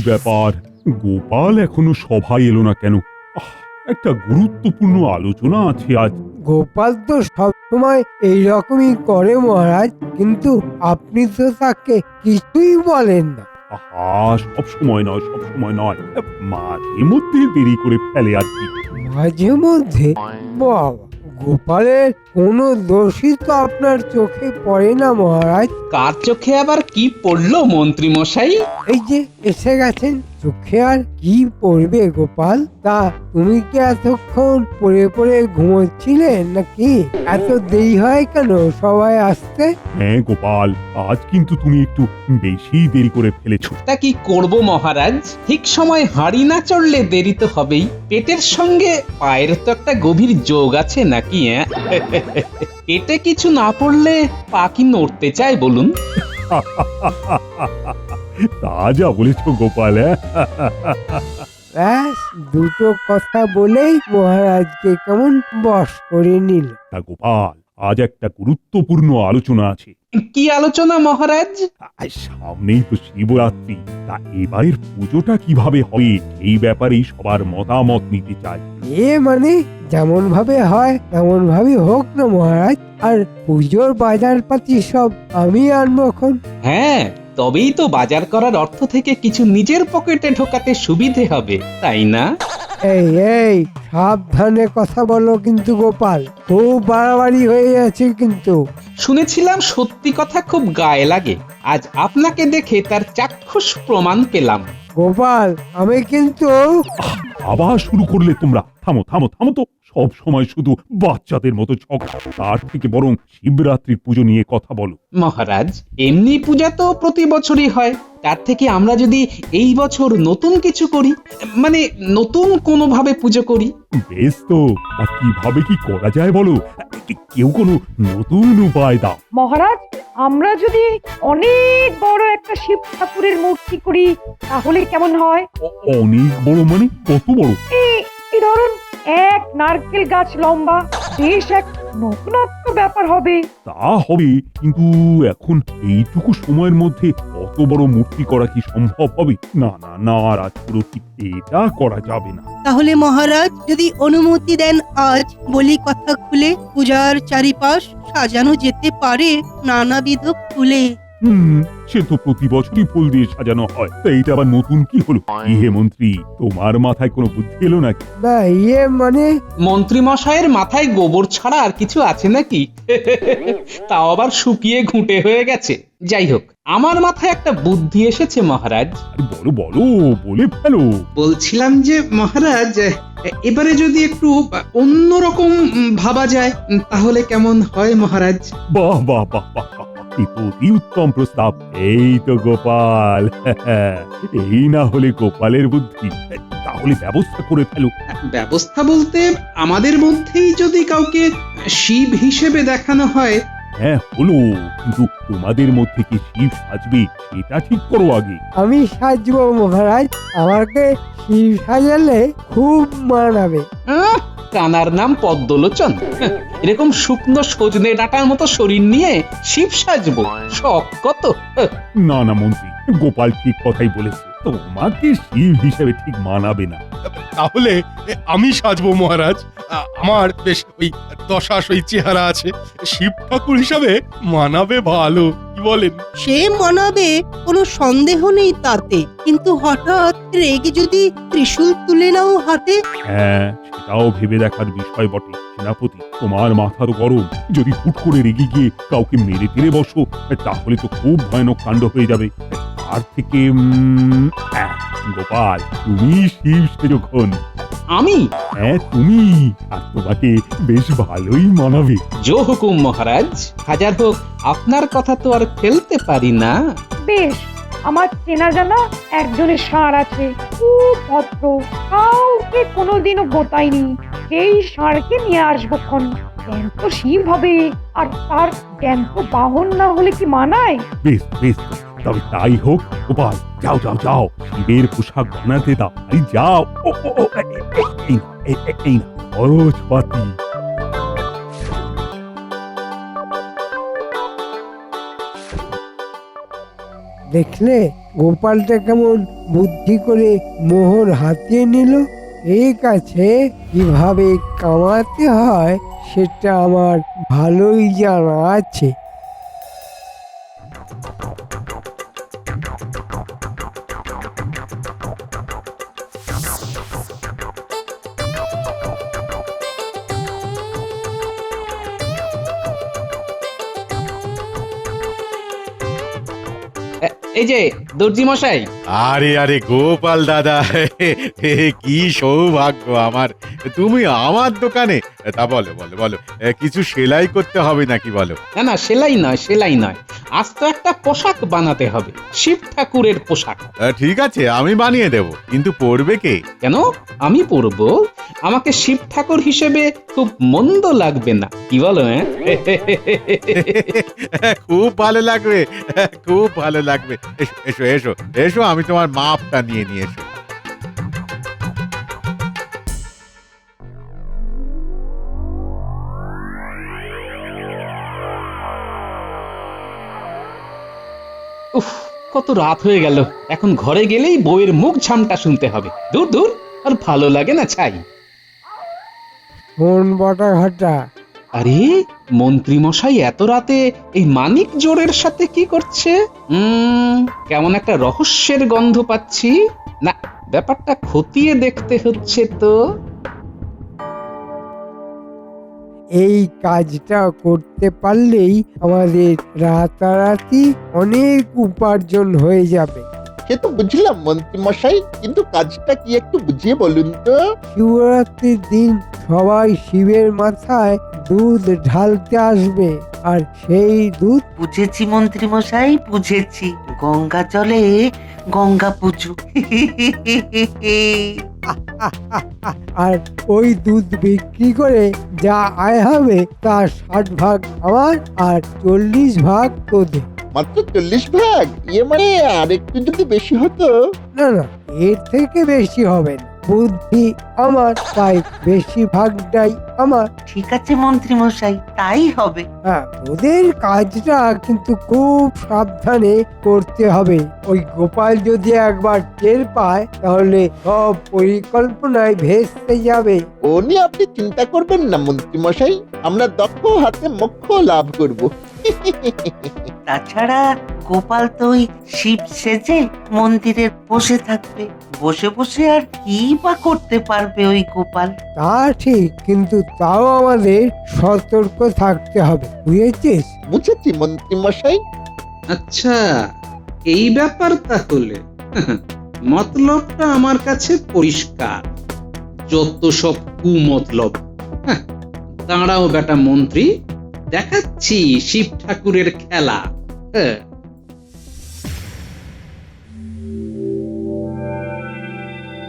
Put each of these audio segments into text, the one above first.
ব্যাপার, গোপাল এখনো সভায় এলো না কেন? একটা গুরুত্বপূর্ণ আলোচনা আছে আজ। গোপাল তো সবসময় এইরকমই করে মহারাজ, কিন্তু আপনি তো তাকে কিছুই বলেন না। আহা, সব সময় নয়, সব সময় নয়, মাঝে মধ্যে দেরি করে ফেলে আর কি। মাঝে মধ্যে? বাবা, গোপালের কোনো দোষই তো আপনার চোখে পড়ে না মহারাজ। কার চোখে আবার কি পড়লো মন্ত্রী মশাই? এই যে এসে গেছেন, চোখে আর কি পড়বে গোপাল? তা তুমি কি এতক্ষণ পড়ে পড়ে ঘুমোচ্ছিলেন নাকি? এত দেরি হয় কেন সবাই আসতে? হ্যাঁ গোপাল, আজ কিন্তু তুমি একটু বেশি দেরি করে ফেলেছো। তা কি করব মহারাজ, ঠিক সময় হাঁড়ি না চড়লে দেরি তো হবেই। পেটের সঙ্গে পায়ের তো একটা গভীর যোগ আছে নাকি? পেটে কিছু না পড়লে পা কি নড়তে চায় বলুন? তা যা বলেছো গোপাল। ব্যাস, দুটো কথা বলেই মহারাজকে কেমন বশ করে নিল। তা গোপাল, আজ একটা গুরুত্বপূর্ণ আলোচনা আছে। কি আলোচনা মহারাজ? সামনেই তো শিবরাত্রি, তা এবারের পুজোটা কিভাবে হবে এই ব্যাপারেই সবার মতামত নিতে চাই। মানে যেমন ভাবে হয় তেমন ভাবে হোক না মহারাজ। আর পুজোর বাজার পাতি সব আমি আনবো এখন। হ্যাঁ, তবেই তো বাজার করার অর্থ থেকে কিছু নিজের পকেটে ঢোকাতে সুবিধে হবে, তাই না? এই এই সাবধানে কথা বলো কিন্তু গোপাল, খুব বাড়াবাড়ি হয়ে যাচ্ছে কিন্তু। শুনেছিলাম সত্যি কথা খুব গায়ে লাগে, আজ আপনাকে দেখে তার চাক্ষুষ প্রমাণ পেলাম। গোপাল, আমি কিন্তু আবার শুরু করলে তোমরা? থামো থামো থামো তো, সব সময় শুধু বাচ্চাদের মতো ঝগড়া। তার থেকে বরং শিবরাত্রির পুজো নিয়ে কথা বলো। মহারাজ, এমনি পূজা তো প্রতি বছরই হয়, তার থেকে আমরা যদি এই বছর নতুন কিছু করি, মানে নতুন কোনো ভাবে পুজো করি। বেশ তো, তা কিভাবে কি করা যায় বলো? কেউ কোনো নতুন উপায় দাও। মহারাজ, আমরা যদি অনেক বড় একটা শিব ঠাকুরের মূর্তি করি তাহলে কেমন হয়? অনেক বড় মানে কত বড়? এই এই ধরুন, এক নারকেল গাছ লম্বা, বেশ এক নতুনত্ব ব্যাপার হবে। তা হবে, কিন্তু এখন এইটুকু সময়ের মধ্যে অত বড় মূর্তি করা কি সম্ভব হবে? না না না রাজপুরোহিত, এটা করা যাবে না। তাহলে মহারাজ যদি অনুমতি দেন, আজ বলি কথা খুলে পূজার চারিপাশ সাজানো যেতে পারে নানাবিধ ফুলে। সে তো প্রতি বছরই ফুল দিয়ে সাজানো হয়, তা এইটা আবার নতুন কি হলো? হে মন্ত্রী, তোমার মাথায় কোনো বুদ্ধি এলো নাকি? না, মানে মন্ত্রী মশাইয়ের মাথায় গোবর ছাড়া আর কিছু আছে নাকি? তাও আবার শুকিয়ে ঘুঁটে হয়ে গেছে। যাই হোক, আমার মাথায় একটা বুদ্ধি এসেছে মহারাজ। আরে বলো বলো, বলে ফেলো। বলছিলাম যে মহারাজ, এবারে যদি একটু অন্যরকম ভাবা যায় তাহলে কেমন হয় মহারাজ? বাহ বাহ বাহ বাহ বাহ, এ তো অতি উত্তম প্রস্তাব। এই তো গোপাল, এই না হলে গোপালের বুদ্ধি। তাহলে ব্যবস্থা করে ফেলো। ব্যবস্থা বলতে আমাদের মধ্যেই যদি কাউকে শিব হিসেবে দেখানো হয়। হ্যাঁ হলো, কিন্তু তোমাদের মধ্যে কি শিব সাজবে সেটা ঠিক করো আগে। আমি সাজবো মহারাজ, আমাকে শিব সাজালে খুব মানাবে। কানার নাম পদ্মলোচন, এরকম শুকনো সজনে ডাঁটার মতো শরীর নিয়ে শিব সাজবো, শখ কত! না না মন্ত্রী, গোপাল ঠিক কথাই বলেছে, তোমাকে শিব হিসেবে ঠিক মানাবে না। তাহলে আমি সাজবো মহারাজ। আমার বেশ ওই দশাশই চেহারা আছে, শিব ঠাকুর হিসাবে মানাবে ভালো, কি বলেন? সে মানাবে, কোনো সন্দেহ নেই তাতে, কিন্তু হঠাৎ রেগে যদি ত্রিশূল তুলে নাও হাতে। হ্যাঁ, সেটাও ভেবে দেখার বিষয় বটে। সেনাপতি, তোমার মাথা তো গরম, যদি হুট করে রেগে গিয়ে কাউকে মেরে টেরে বসো, তাহলে তো খুব ভয়ানক কাণ্ড হয়ে যাবে। তার থেকে গোপাল, তুমি শিব সেরকম। আমি? হ্যাঁ তুমি, আর তোমাকে বেশ ভালোই মানাবে। জো হুকুম মহারাজ, হাজার হোক আপনার কথা তো আর ফেলতে পারি না। বেশ, আমার চেনা জানা একজনের ষাঁড় আছে, খুব ভদ্র, কাউকে কোনোদিনও গোতায়নি। সেই ষাঁড়কে নিয়ে আসবো খন। জ্যান্ত শিব হবে, আর তার জ্যান্ত বাহন না হলে কি মানায়? বেশ বেশ, তবে তাই হোক। গোপাল, যাও যাও যাও, শিবের পোশাক বানাতে দাও। আরে যাও। ও ও ও, এই না খরচপাতি। দেখলে গোপালটা কেমন বুদ্ধি করে মোহর হাতিয়ে নিল। ঠিক আছে, কিভাবে কামাতে হয় সেটা আমার ভালোই জানা আছে। এই যে দর্জি মশাই, আরে আরে গোপাল দাদা, কি সৌভাগ্য আমার, তুমি আমার দোকানে। তা বলো বলো বলো, কিছু সেলাই করতে হবে নাকি বলো? না না, সেলাই নয়, সেলাই নয়, আজ তো একটা পোশাক বানাতে হবে, শিব ঠাকুরের পোশাক। ঠিক আছে, আমি বানিয়ে দেব, কিন্তু পরবে কে? কেন আমি পরবো? আমাকে শিব ঠাকুর হিসেবে খুব মন্দ লাগবে না, কি বলো? খুব ভালো লাগবে, খুব ভালো লাগবে। এসো এসো এসো এসো, আমি তোমার মাপটা নিয়ে নিয়ে এসো। উফ, কত রাত হয়ে গেল, এখন ঘরে গেলেই বউয়ের মুখ ঝামটা শুনতে হবে। দূর দূর, আর ভালো লাগে না ছাই। কোন বটা ঘটা? আরে মন্ত্রী মশাই এত রাতে এই মানিক জোড়ের সাথে কি করছে? কেমন একটা রহস্যের গন্ধ পাচ্ছি। না, ব্যাপারটা খতিয়ে দেখতে হচ্ছে তো। এই কাজটা করতে পারলেই আমাদের রাতারাতি অনেক উপার্জন হয়ে যাবে। সে তো বুঝলাম মন্ত্রী মশাই, কিন্তু কাজটা কি একটু বুঝিয়ে বলুন তো। শিবরাত্রির দিন সবাই শিবের মাথায় দুধ ঢালতে আসবে, আর সেই দুধ বুঝেছি মন্ত্রী মশাই, বুঝেছি। গঙ্গা জলে গঙ্গা পুজো। আর ওই দুধ বিক্রি করে যা আয় হবে তার 60 ভাগ আমার আর 40 ভাগ তোদের। মাত্র 40 ভাগ? ইয়ে মানে আর একটু যদি বেশি হতো। না না, এর থেকে বেশি হবে না। বুদ্ধি আমার, তাই বেশি ভাগটাই আমার। ঠিক আছে মন্ত্রী মশাই, তাই হবে। হ্যাঁ, ওদের কাজটা কিন্তু খুব সাবধানে করতে হবে। ওই গোপাল যদি একবার টের পায় তাহলে সব পরিকল্পনায় ভেস্তে যাবে। ও নিয়ে আপনি চিন্তা করবেন না মন্ত্রী মশাই, আমরা দক্ষ হাতে মোক্ষ লাভ করব। তাছাড়া গোপাল তো ওই শিব সেজে মন্দিরে বসে থাকবে। বসে বসে আর কি বা করতে পারবে ওই গোপাল? তা ঠিক, কিন্তু তাও আমাদের সতর্ক থাকতে হবে, বুঝেছিস? বুঝেছি মন্ত্রী মশাই। আচ্ছা, এই ব্যাপার তাহলে। মতলবটা আমার কাছে পরিষ্কার। যত সব কুমতলব। দাঁড়াও বেটা মন্ত্রী, দেখাচ্ছি শিব ঠাকুরের খেলা।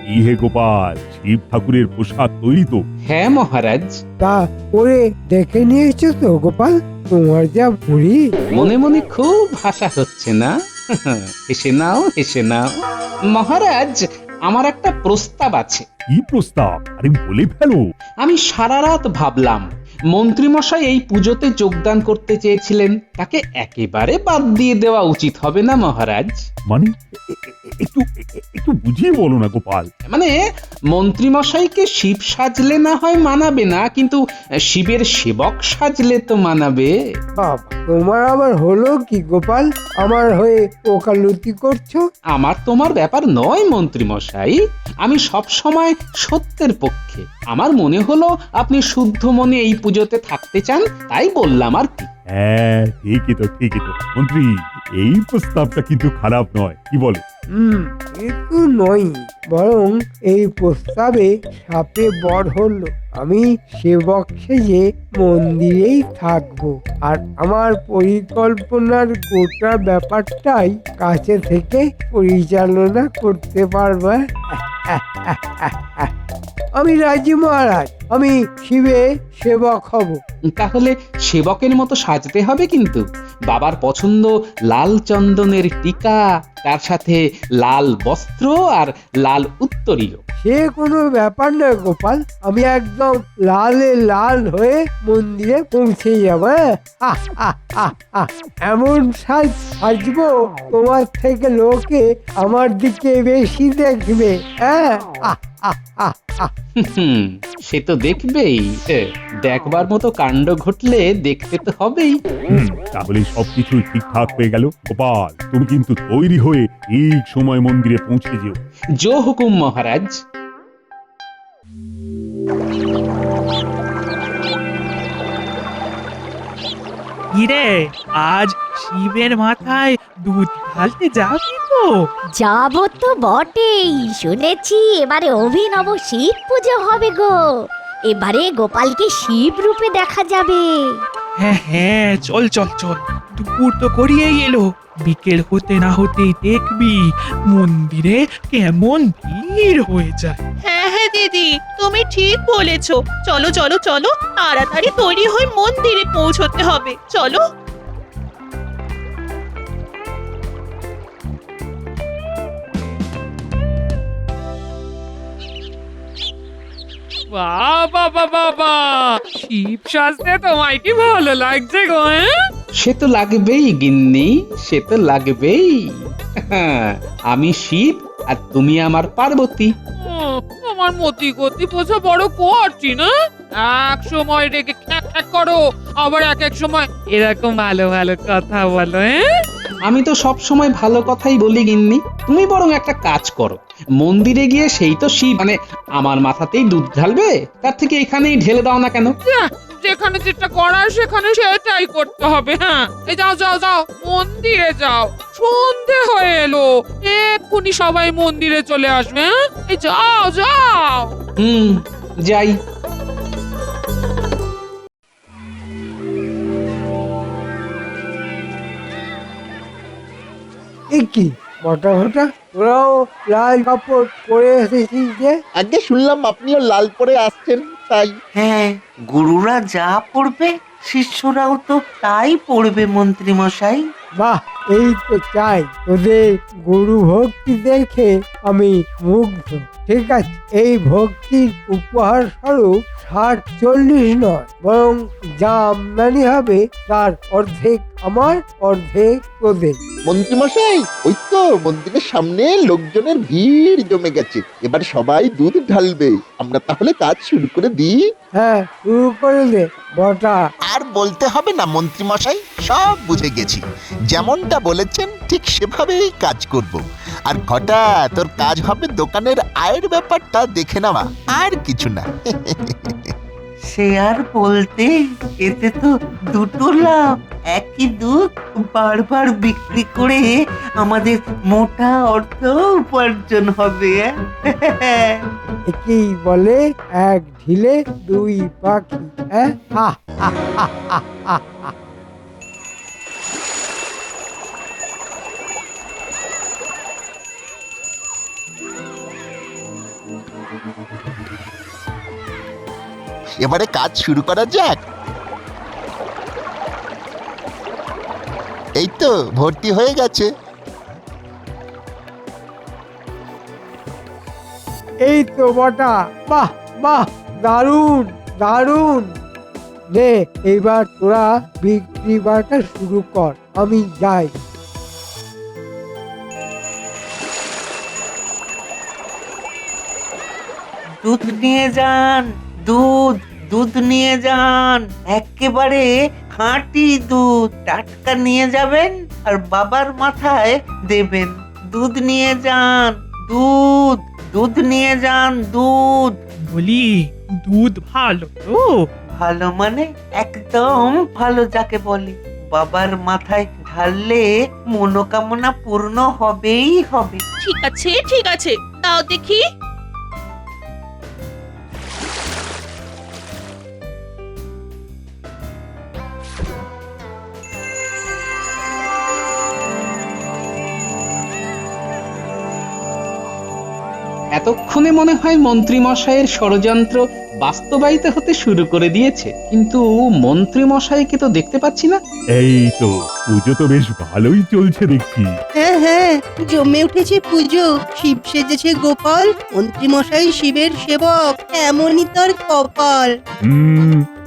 কি হে গোপাল, শিব ঠাকুরের পোশাক তৈরি তো? হ্যাঁ মহারাজ। তা করে দেখে নিয়েছো তো গোপাল? তোমার যা বুড়ি। মনে মনে খুব হাসা হচ্ছে না? হেসে নাও, হেসে নাও। মহারাজ, আমার একটা প্রস্তাব আছে। কি প্রস্তাব? আরে বলে ফেলো। আমি সারা রাত ভাবলাম, মন্ত্রীমশাই এই পুজোতে যোগদান করতে চেয়েছিলেন, তাকে একেবারে বাদ দিয়ে দেওয়া উচিত হবে না মহারাজ? মানে একটু একটু বুঝিয়ে বলো না গোপাল। মানে মন্ত্রীমশাইকে শিব সাজলে না হয় মানাবে না, কিন্তু শিবের সেবক সাজলে তো মানাবে। বাবা, তোমার আবার হলো কি গোপাল? আমার হয়ে ওকালতি করছো? আমার তোমার ব্যাপার নয় মন্ত্রীমশাই, আমি সব সময় সত্যের পক্ষে। আমার মনে হলো আপনি শুদ্ধ মনে এই পুজোতে থাকতে চান, তাই বললাম আর কি। হ্যাঁ, ঠিকই তো ঠিকই তো মন্ত্রী, এই প্রস্তাবটা কিন্তু খারাপ নয়, কি বলো? কিন্তু নয়, বরং এই প্রস্তাবে সাপে বর হলো। আমি সেবক সেজে মন্দিরেই থাকবো, আর আমার পরিকল্পনার গোটা ব্যাপারটাই কাছে থেকে পরিচালনা করতে পারবে। আমি রাজি মহারাজ, আমি শিবের সেবক হব। তাহলে সেবকের মতো সাজতে হবে কিন্তু। বাবার পছন্দ লাল চন্দনের টিকা, তার সাথে লাল বস্ত্র আর লাল উত্তরীয়। সে কোনো ব্যাপার নয় গোপাল, আমি একদম লালে লাল হয়ে মন্দিরে পৌঁছে যাবো। হ্যাঁ? এমন সাজবো তোমার থেকে লোকে আমার দিকে বেশি দেখবে। হ্যাঁ, সে তো দেখবেই। দেখবার মতো কাণ্ড ঘটলে দেখতে তো হবেই। তাহলে সবকিছু ঠিকঠাক হয়ে গেল। গোপাল, তুমি কিন্তু তৈরি হয়ে ঠিক সময় মন্দিরে পৌঁছে যেও। জো হুকুম মহারাজ। কিরে, আজ শিবের মাথায় দুধ ঢালতে যাবি তো? যাবো তো বটেই, শুনেছি এবারে অভিনব শিব পুজো হবে গো। এবারে গোপালকে শিব রূপে দেখা যাবে। হ্যাঁ হ্যাঁ, চল চল চল, দুপুর তো করিয়েই এলো, বিকেল হতে না হতেই দেখবি মন্দিরে কেমন ভিড় হয়ে যায়। হ্যাঁ হ্যাঁ দিদি, তুমি ঠিক বলেছো। চলো চলো চলো, তাড়াতাড়ি তৈরি হয়ে মন্দিরে পৌঁছতে হবে। চলো। বাবা বাবা বাবা, শিব সাজতে তোমায় কি ভালো লাগছে গো? সে তো লাগবেই গিন্নি, সে তো লাগবেই। আমি শিব আর তুমি আমার পার্বতী। আমার মতি গতি বোঝা বড় কঠিন না? এক সময় রেগে খ্যাক খ্যাক করো, আবার এক এক সময় এরকম ভালো ভালো কথা বলো। আমি তো সব সময় ভালো কথাই বলি গিন্নি। তুমি বরং একটা কাজ করো, মন্দিরে গিয়ে সেই তো শিব মানে আমার মাথাতেই দুধ ঢালবে, তার থেকে এখানেই ঢেলে দাও না কেন? যেখানে যেটা করার সেখানে সেটাই করতে হবে। হ্যাঁ, এই যাও যাও যাও, মন্দিরে যাও, সন্ধে হয়ে এলো, এক্ষুনি সবাই মন্দিরে চলে আসবে। এই যাও যাও। যাই। কি মোটা মোটা তোরাও লাল কাপড় পরে এসেছিস যে? আগে শুনলাম আপনিও লাল পরে আসছেন, তাই। হ্যাঁ, গুরুরা যা পড়বে শিষ্যরাও তো তাই পড়বে মন্ত্রী মশাই। বাহ, এই তো চাই। তোদের গুরু ভক্তি দেখে আমি মুগ্ধ। ঠিক আছে, এই ভক্তির উপহার স্বরূপ 60-40 নয়, বরং যা আমদানি হবে তার অর্ধেক আমার, অর্ধেক তোদের। মন্ত্রীমশাই, ওই তো মন্দিরের সামনে লোকজনের ভিড় জমে গেছে, এবার সবাই দুধ ঢালবে। আমরা তাহলে কাজ শুরু করে দিই। হ্যাঁ, শুরু করে দে বটা। আর বলতে হবে না মন্ত্রীমশাই, সব বুঝে গেছি। যেমনটা বলেছেন ঠিক সেভাবেই কাজ করব। আর ঘটা, তোর কাজ হবে দোকানের আয়ের ব্যাপারটা দেখে নেওয়া, আর কিছু না। সে আর বলতে, এতে তো দুটো লাভ। একই দুধ বারবার বিক্রি করে আমাদের মোটা অর্থ উপার্জন হবে। একেই বলে এক ঢিলে দুই পাখি। হ্যাঁ, হা হা হা হা হা হা। এবারে কাজ শুরু করা যাক। এই তো ভর্তি হয়ে গেছে। এই তো বটা, বাহ বাহ, দারুণ দারুণ। নে এবার তোরা বিক্রি বাটা শুরু কর, আমি যাই। দুধ নিয়ে যান, দুধ দুধ নিয়ে যান, একেবারে খাঁটি দুধ, টাটকা নিয়ে যাবেন আর বাবার মাথায় দেবেন। দুধ নিয়ে যান, দুধ দুধ নিয়ে যান, দুধ। বলি, দুধ ভালো তো? ভালো মানে একদম ভালো, যাকে বলে বাবার মাথায় ঢাললে মনোকামনা পূর্ণ হবেই হবে। ঠিক আছে ঠিক আছে, দাও দেখি। এতক্ষণে মনে হয় মন্ত্রী মশাইয়ের ষড়যন্ত্র বাস্তবায়িত হতে শুরু করে দিয়েছে, কিন্তু মন্ত্রী মশাইকে তো দেখতে পাচ্ছি না। এই তো পুজো তো বেশ ভালোই চলছে দেখছি। হ্যাঁ হ্যাঁ, জমে উঠেছে পুজো। শিব সেজেছে গোপাল, মন্ত্রী মশাই শিবের সেবক, এমনই তার কপাল।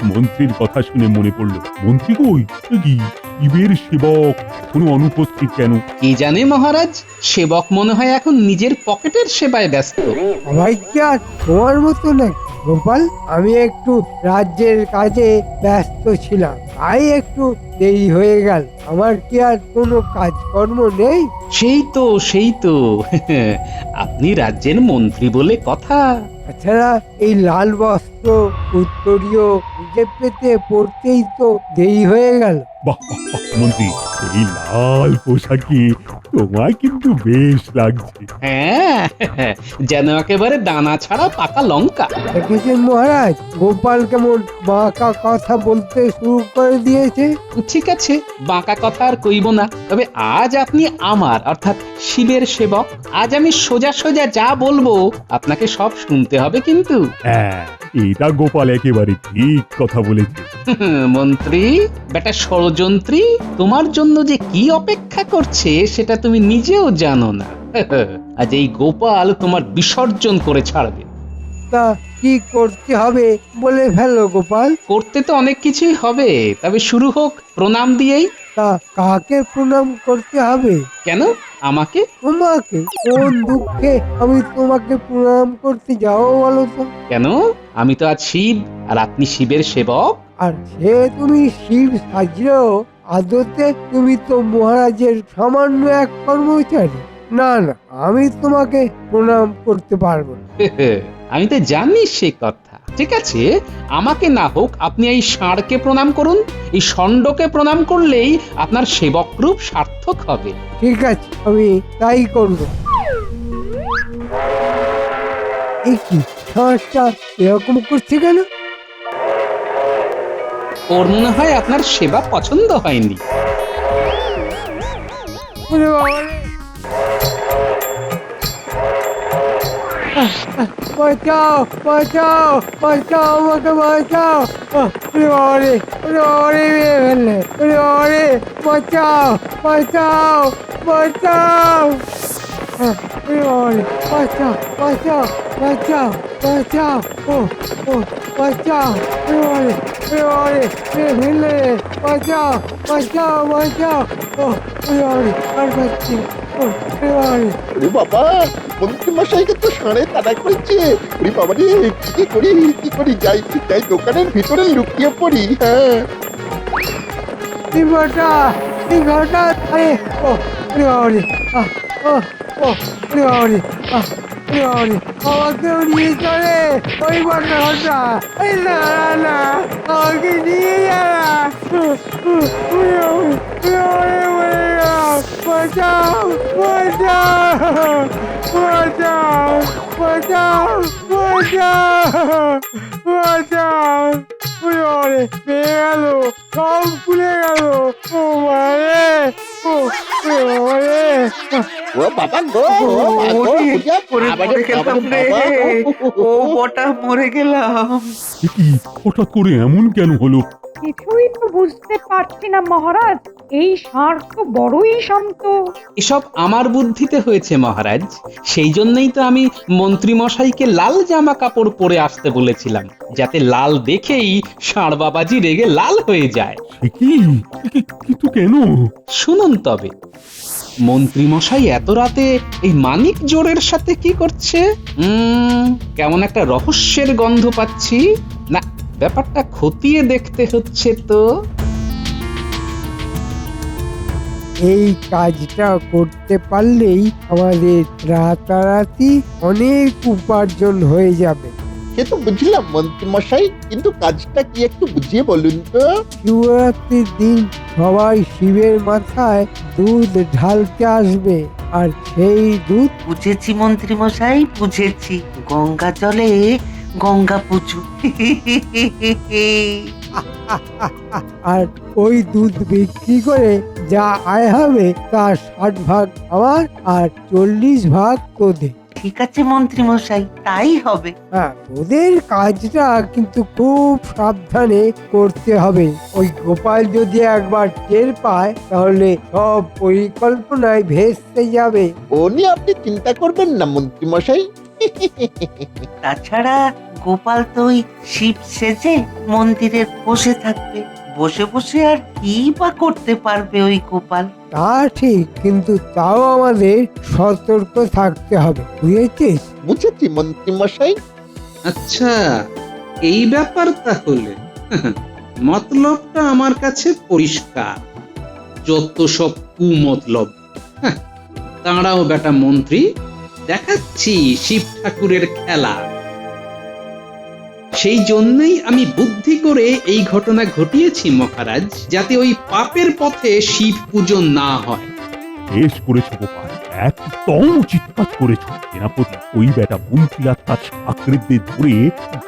মন্ত্রীর কথা শুনে মনে পড়লো, মন্ত্রী কই? এ কি শিবের সেবক কোনো অনুপস্থিত কেন? কি জানে মহারাজ, সেবক মনে হয় এখন নিজের পকেটের সেবায় ব্যস্ত। সবাই কি আর তোমার মতো নাকি গোপাল? আমি একটু রাজ্যের কাজে ব্যস্ত ছিলাম, তাই একটু দেরি হয়ে গেল। আমার কি আর কোনো কাজকর্ম নেই? সেই তো আপনি রাজ্যের মন্ত্রী বলে কথা। তাছাড়া এই লাল বস্ত্র উত্তরীয় নিজে পেতে পড়তেই তো দেরি হয়ে গেল। বাহ বাহ বাহ, মন্ত্রী এই লাল পোশাকে তোমায় কিন্তু বেশ লাগছে। হ্যাঁ, যেন একেবারে দানা ছাড়া পাকা লঙ্কা। দেখেছেন মহারাজ, গোপাল কেমন বাঁকা কথা বলতে শুরু করে দিয়েছে। ঠিক আছে, বাঁকা কথা আর কইব না। তবে আজ আপনি আমার অর্থাৎ শিবের সেবক। আজ আমি সোজা সোজা যা বলবো আপনাকে সব শুনতে হবে কিন্তু। হ্যাঁ, এটা গোপাল একেবারে ঠিক কথা বলেছে। মন্ত্রী বেটা ষড়যন্ত্রী, তোমার জন্য যে কি অপেক্ষা করছে সেটা তুমি নিজেও জানো না। আজ এই গোপাল তোমার বিসর্জন করে ছাড়বে। তা কি করতে হবে বলে ফেলো গোপাল। করতে তো অনেক কিছুই হবে, তবে শুরু হোক প্রণাম দিয়েই। তা কাকে প্রণাম করতে হবে? কেন আমাকে? তোমাকে? কোন দুঃখে আমি তোমাকে প্রণাম করতে যাও বলো তো? কেন? আমি তো আজ শিব আর আপনি শিবের সেবক। আর সে তুমি শিব সাজলেও আদতে তুমি তো মহারাজের সামান্য এক কর্মচারী। না না, আমি তোমাকে প্রণাম করতে পারবো না। আমি তো জানি সে কথা। ঠিক আছে, আমাকে না হোক আপনি এই ষাঁড়কে প্রণাম করুন। এই ষণ্ডকে প্রণাম করলেই আপনার সেবক রূপ সার্থক হবে। ঠিক আছে, আমি তাই করব। এই কি ষাঁড়টা এরকম করছে কেন? ওর মনে হয় আপনার সেবা পছন্দ হয়নি। ওরে বাবা রে! বাঁচাও বাঁচাও বাঁচাও, আমাকে বাঁচাও! ওরে বাবা রে! ওরে বাবা রে! মেরে ফেললে! ওরে বাবা রে! বাঁচাও বাঁচাও বাঁচাও! ওরে বাবা রে! বাঁচাও বাঁচাও বাঁচাও বাঁচাও! ও ও বাঁচাও! ওরে বাবা রে! ওরে বাবা রে! মেরে ফেললে! বাঁচাও বাঁচাও বাঁচাও! ও ওরে বাবা রে! আর পাচ্ছি না। ও ওরে বাবা রে! ওরে বাবা, মন্ত্রী মশাইকে তো ষাঁড়ে তাড়া করেছে। ওরে বাবা রে, কি করি যাই যাই দোকানের ভিতরে লুকিয়ে পড়ি। হ্যাঁ, এই ঘটা আরে! ও ওরে বাবা রে! ও ও ওরে বাবা রে! ওরে বাবা রে! আমাকেও নিয়ে চলে ওই ঘটা! এই না না না, আমাকে নিয়ে যা না! ওরে বাবা রে! মরে গেলাম! বাঁচাও বাঁচাও বাঁচাও বাঁচাও বাঁচাও বাঁচাও! ওরে বাবা রে! পেয়ে গেল, সব খুলে গেল! ও মারে! ও ওরে বাবা রে! ও বাবা গো, ও মা গো, বুঝিয়া বাবারে, বাবারে, বাবা। ও বটা মরে গেলাম। এ কি হঠাৎ করে এমন কেন হলো? কিছুই তো বুঝতে পারছি না মহারাজ। এই ষাঁড় তো বড়ই শান্ত। এসব আমার বুদ্ধিতে হয়েছে মহারাজ। সেই জন্যই তো আমি মন্ত্রী মশাইকে লাল জামা কাপড় পরে আসতে বলেছিলাম, যাতে লাল দেখেই ষাঁড় বাবাজি রেগে লাল হয়ে যায়। সে কি? কিন্তু কেন? শুনুন তবে, মন্ত্রী মশাই এত রাতে এই মানিক জোড়ের সাথে কি করছে? কেমন একটা রহস্যের গন্ধ পাচ্ছি। না, ব্যাপারটা খতিয়ে দেখতে হচ্ছে তো। এই কাজটা করতে পারলেই আমাদের রাতারাতি অনেক উপার্জন হয়ে যাবে। সে তো বুঝলাম মন্ত্রী মশাই, কিন্তু কাজটা কি একটু বুঝিয়ে বলুন তো। শিবরাত্রির দিন সবাই শিবের মাথায় দুধ ঢালতে আসবে, আর সেই দুধ বুঝেছি মন্ত্রী মশাই, বুঝেছি। গঙ্গা জলে গঙ্গা পুজো। আর ওই দুধ বিক্রি করে যা আয় হবে তার 60 ভাগ আমার আর 40 ভাগ তোদের। ঠিক আছে মন্ত্রী মশাই, তাই হবে। হ্যাঁ, ওদের কাজটা কিন্তু খুব সাবধানে করতে হবে। ওই গোপাল যদি একবার টের পায় তাহলে সব পরিকল্পনায় ভেস্তে যাবে। ও নিয়ে আপনি চিন্তা করবেন না মন্ত্রী মশাই। তাছাড়া গোপাল তো ওই শিব সেজে মন্দিরে বসে থাকবে। বসে বসে আর কি বা করতে পারবে ওই গোপাল? তা ঠিক, কিন্তু তাও আমাদের সতর্ক থাকতে হবে, বুঝেছিস? বুঝেছি মন্ত্রী মশাই। আচ্ছা, এই ব্যাপার তাহলে। মতলবটা আমার কাছে পরিষ্কার। যত সব কুমতলব। হ্যাঁ, দাঁড়াও বেটা মন্ত্রী, দেখাচ্ছি শিব ঠাকুরের খেলা। সেই জন্যই আমি বুদ্ধি করে এই ঘটনা ঘটিয়েছি মহারাজ, যাতে ওই পাপের পথে শিব পুজো না হয়। বেশ করেছো গোপাল, একদম উচিত কাজ করেছো। সেনাপতি, ওই বেটা মন্ত্রী আর তার চাকরিদের ধরে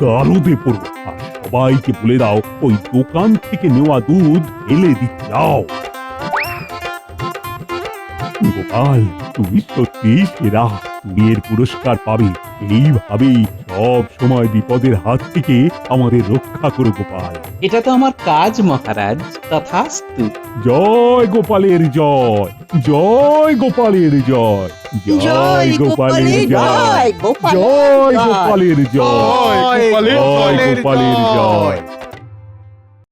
গারদে পড়ো, আর সবাইকে বলে দাও ওই দোকান থেকে নেওয়া দুধ ঢেলে দিতে যাও। গোপাল, তুমি সত্যি সেরা, তুমি এর পুরস্কার পাবে। এইভাবেই সব সময় বিপদের হাত থেকে আমাদের রক্ষা করো গোপাল। এটা তো আমার কাজ মহারাজ, তথাস্তু। জয় গোপালের জয়, জয় গোপালের জয়, জয় গোপালের জয়, জয় গোপালের জয়, জয় গোপালের জয় জয়। গোপালের জয়।